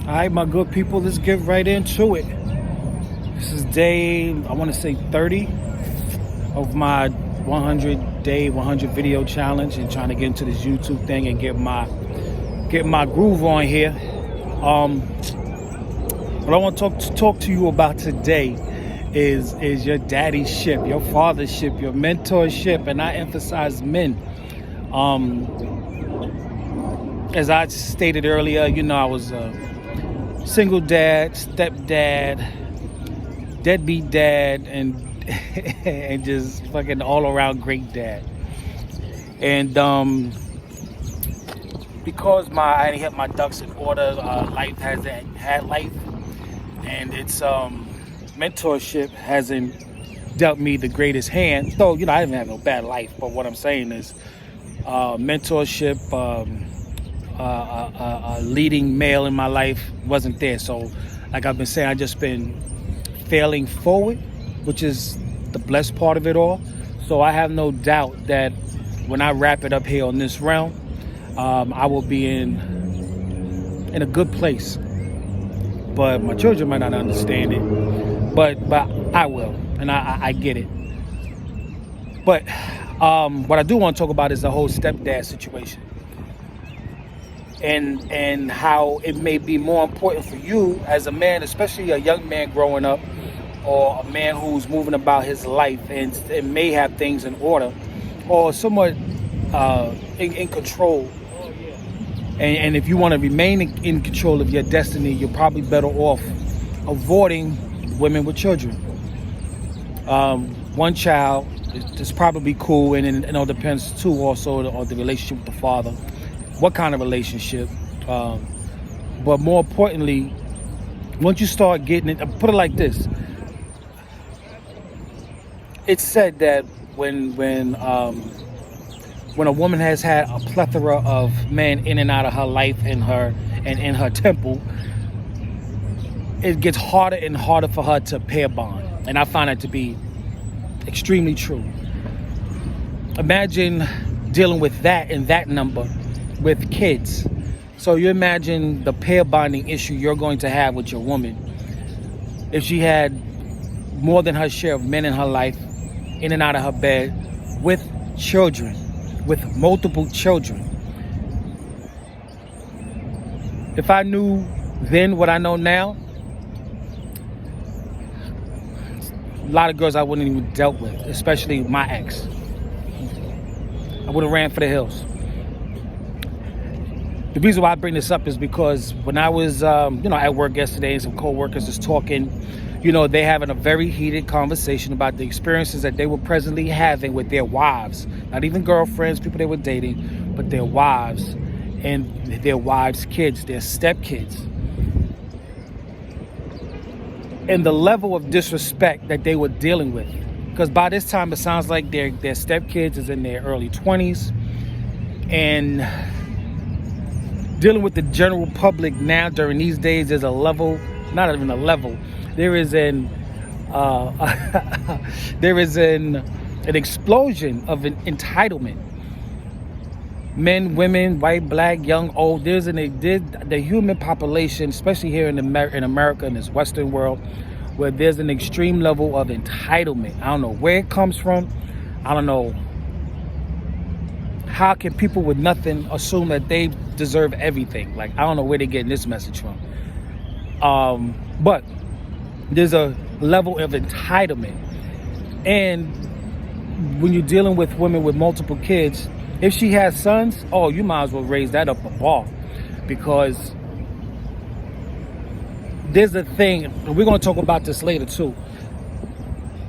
All right, my good people, let's get right into it. This is day, I want to say 30 of my 100-day, 100 video challenge, and trying to get into this YouTube thing and get my groove on here. What I want to talk to you about today is your daddy's ship, your father's ship, your mentorship, and I emphasize men. As I stated earlier, I was single dad, stepdad, deadbeat dad, and and just fucking all around great dad. And because I didn't have my ducks in order, life hasn't had life, and its mentorship hasn't dealt me the greatest hand. So I didn't have no bad life, but what I'm saying is mentorship, a leading male in my life wasn't there. So like I've been saying, I just been failing forward, which is the blessed part of it all. So I have no doubt that when I wrap it up here on this realm, I will be in a good place. But my children might not understand it, but I will, and I get it. But what I do want to talk about is the whole stepdad situation. And how it may be more important for you as a man, especially a young man growing up, or a man who's moving about his life and may have things in order, or somewhat in control. And if you want to remain in control of your destiny, you're probably better off avoiding women with children. One child is probably cool, and it all depends too also on the relationship with the father. What kind of relationship? But more importantly, once you start getting it, put it like this. It's said that when a woman has had a plethora of men in and out of her life and in her temple, it gets harder and harder for her to pair bond. And I find that to be extremely true. Imagine dealing with that and that number with kids. So you imagine the pair bonding issue you're going to have with your woman if she had more than her share of men in her life, in and out of her bed, with children, with multiple children. If I knew then what I know now, a lot of girls I wouldn't even dealt with, especially my ex. I would have ran for the hills. The reason why I bring this up is because when I was, at work yesterday, and some co-workers is talking, they having a very heated conversation about the experiences that they were presently having with their wives, not even girlfriends, people they were dating, but their wives and their wives' kids, their stepkids. And the level of disrespect that they were dealing with. Because by this time, it sounds like their stepkids is in their early 20s. And dealing with the general public now during these days, there's a level, not even a level, there is an explosion of an entitlement. Men, women, white, black, young, old. The human population, especially here in America, in this Western world, where there's an extreme level of entitlement. I don't know where it comes from. I don't know. How can people with nothing assume that they deserve everything? Like, I don't know where they're getting this message from. But there's a level of entitlement. And when you're dealing with women with multiple kids, if she has sons, you might as well raise that up a bar. Because there's a thing, and we're going to talk about this later too,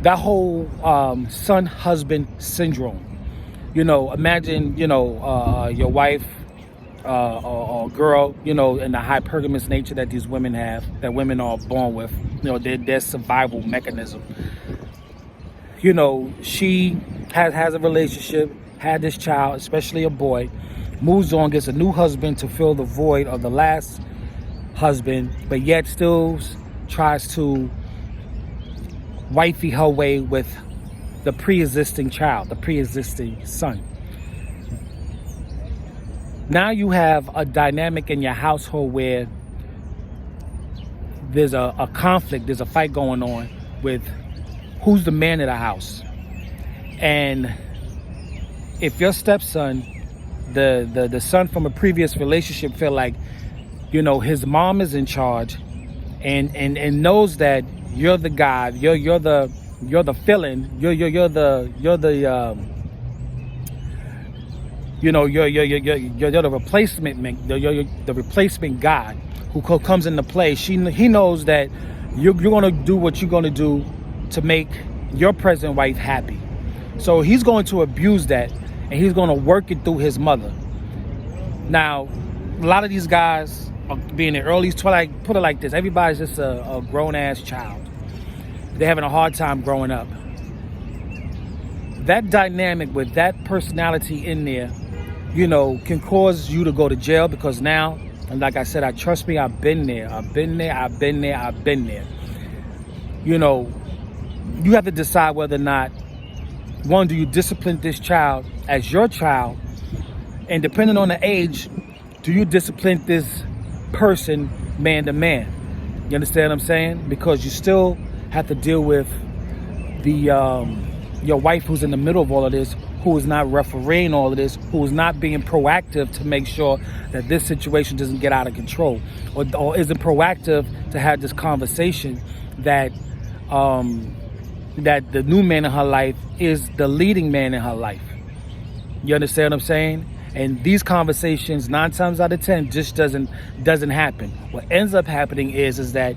that whole son-husband syndrome. Imagine, your wife or girl, in the hypergamous nature that these women have, that women are born with, their survival mechanism. She has a relationship, had this child, especially a boy, moves on, gets a new husband to fill the void of the last husband, but yet still tries to wifey her way with the pre-existing child, the pre-existing son. Now you have a dynamic in your household where there's a conflict, there's a fight going on with who's the man of the house. And if your stepson, the son from a previous relationship, feel like, you know, his mom is in charge, and knows that you're the guy, you're the fill-in, you're the replacement, you're the replacement guy who comes into play. He knows that you're gonna do what you're gonna do to make your present wife happy. So he's going to abuse that, and he's gonna work it through his mother. Now, a lot of these guys are being in early 20s. Put it like this: everybody's just a grown-ass child. They're having a hard time growing up. That dynamic with that personality in there, you know, can cause you to go to jail, because now, and like I said, trust me, I've been there. You know, you have to decide whether or not, one, do you discipline this child as your child? And depending on the age, do you discipline this person man to man? You understand what I'm saying? Because you still have to deal with your wife, who's in the middle of all of this, who is not refereeing all of this, who is not being proactive to make sure that this situation doesn't get out of control, or isn't proactive to have this conversation that that the new man in her life is the leading man in her life. You understand what I'm saying? And these conversations, 9 times out of 10, just doesn't happen. What ends up happening is that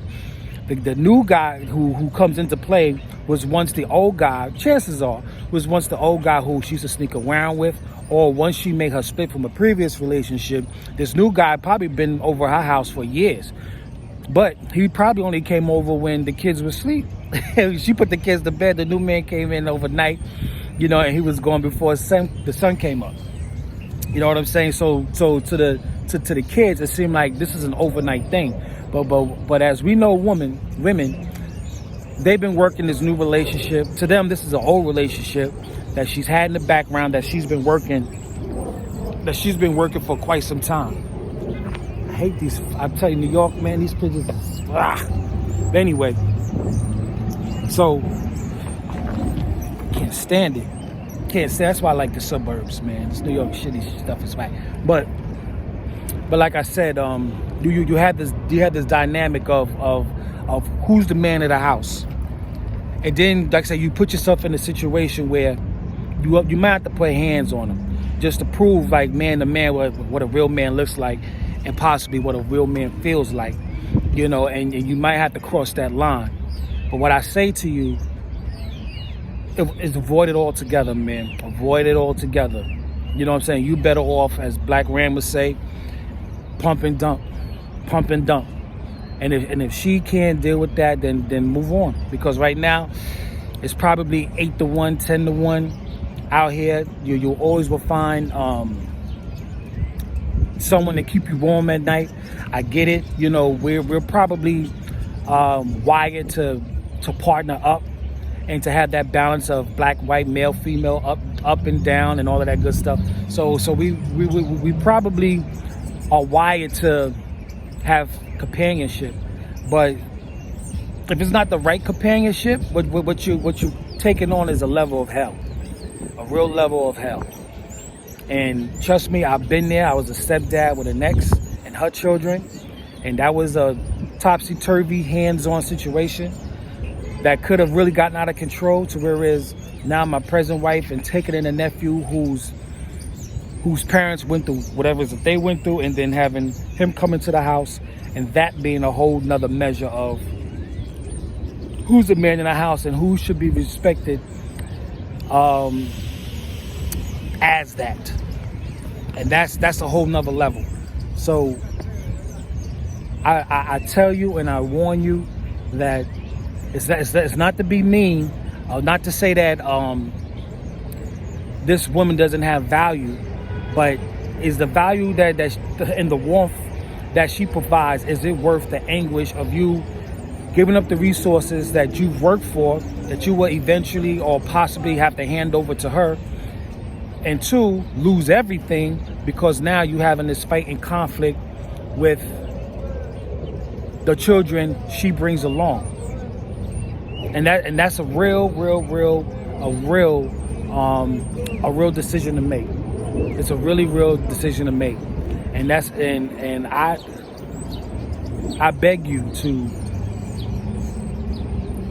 the new guy who comes into play was once the old guy, chances are, was once the old guy who she used to sneak around with, or once she made her split from a previous relationship, this new guy probably been over her house for years. But he probably only came over when the kids were asleep. She put the kids to bed, the new man came in overnight, you know, and he was gone before the sun came up. You know what I'm saying? So to the kids, it seemed like this is an overnight thing. But as we know, women, they've been working this new relationship. To them, this is an old relationship that she's had in the background, that she's been working for quite some time. I hate these. I tell you, New York, man, these places. But anyway, so can't stand it. That's why I like the suburbs, man. This New York shitty stuff is whack. But like I said, you had this dynamic of who's the man of the house, and then, like I said, you put yourself in a situation where you might have to put hands on him just to prove, like, man to man, what a real man looks like, and possibly what a real man feels like, you know. And you might have to cross that line. But what I say to you is avoid it altogether, man. Avoid it altogether. You know what I'm saying? You better off, as Black Ram would say, pump and dump. And if she can't deal with that, then move on. Because right now, it's probably 8-1, 10-1 out here. You always will find someone to keep you warm at night. I get it. You know, we're probably wired to partner up, and to have that balance of black, white, male, female, up and down, and all of that good stuff. So we probably are wired to have companionship. But if it's not the right companionship, what you taking on is a level of hell, a real level of hell. And trust me, I've been there. I was a stepdad with an ex and her children, and that was a topsy-turvy, hands-on situation that could have really gotten out of control, to where is now my present wife and taking in a nephew whose parents went through whatever that they went through, and then having him come into the house, and that being a whole nother measure of who's the man in the house and who should be respected as that. And that's a whole nother level. So I tell you and I warn you that it's not to be mean, not to say that this woman doesn't have value, but is the value that and the warmth that she provides, is it worth the anguish of you giving up the resources that you've worked for, that you will eventually or possibly have to hand over to her, and 2, lose everything because now you having this fight and conflict with the children she brings along. And that's a real decision to make. It's a really real decision to make. And that's and I beg you to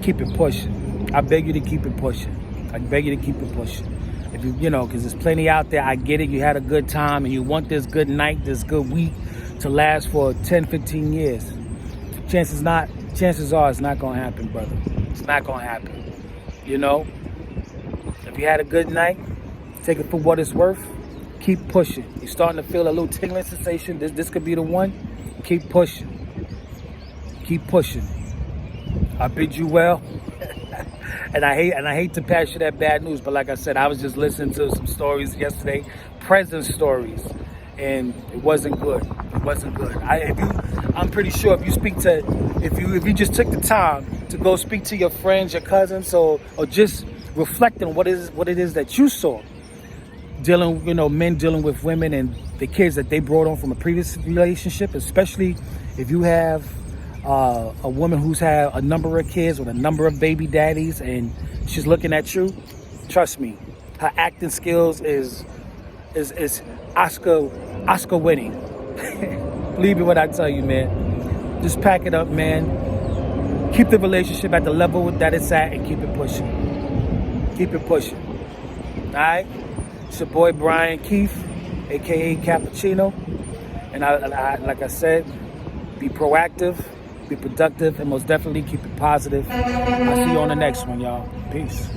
keep it pushing. I beg you to keep it pushing. I beg you to keep it pushing. If you know, because there's plenty out there. I get it. You had a good time and you want this good night, this good week to last for 10, 15 years. Chances are it's not going to happen, brother. It's not going to happen. You know? If you had a good night, take it for what it's worth. Keep pushing. You're starting to feel a little tingling sensation. This could be the one. Keep pushing. Keep pushing. I bid you well. And I hate to pass you that bad news, but like I said, I was just listening to some stories yesterday, present stories, and it wasn't good. It wasn't good. I'm pretty sure if you just took the time to go speak to your friends, your cousins, or just reflect on what it is that you saw, men dealing with women and the kids that they brought on from a previous relationship, especially if you have a woman who's had a number of kids with a number of baby daddies and she's looking at you, trust me, her acting skills is Oscar winning. Believe me when I tell you, man. Just pack it up, man. Keep the relationship at the level that it's at and keep it pushing. Keep it pushing. All right? It's your boy Brian Keith, aka Cappuccino. And I like I said, be proactive, be productive, and most definitely keep it positive. I'll see you on the next one, y'all. Peace.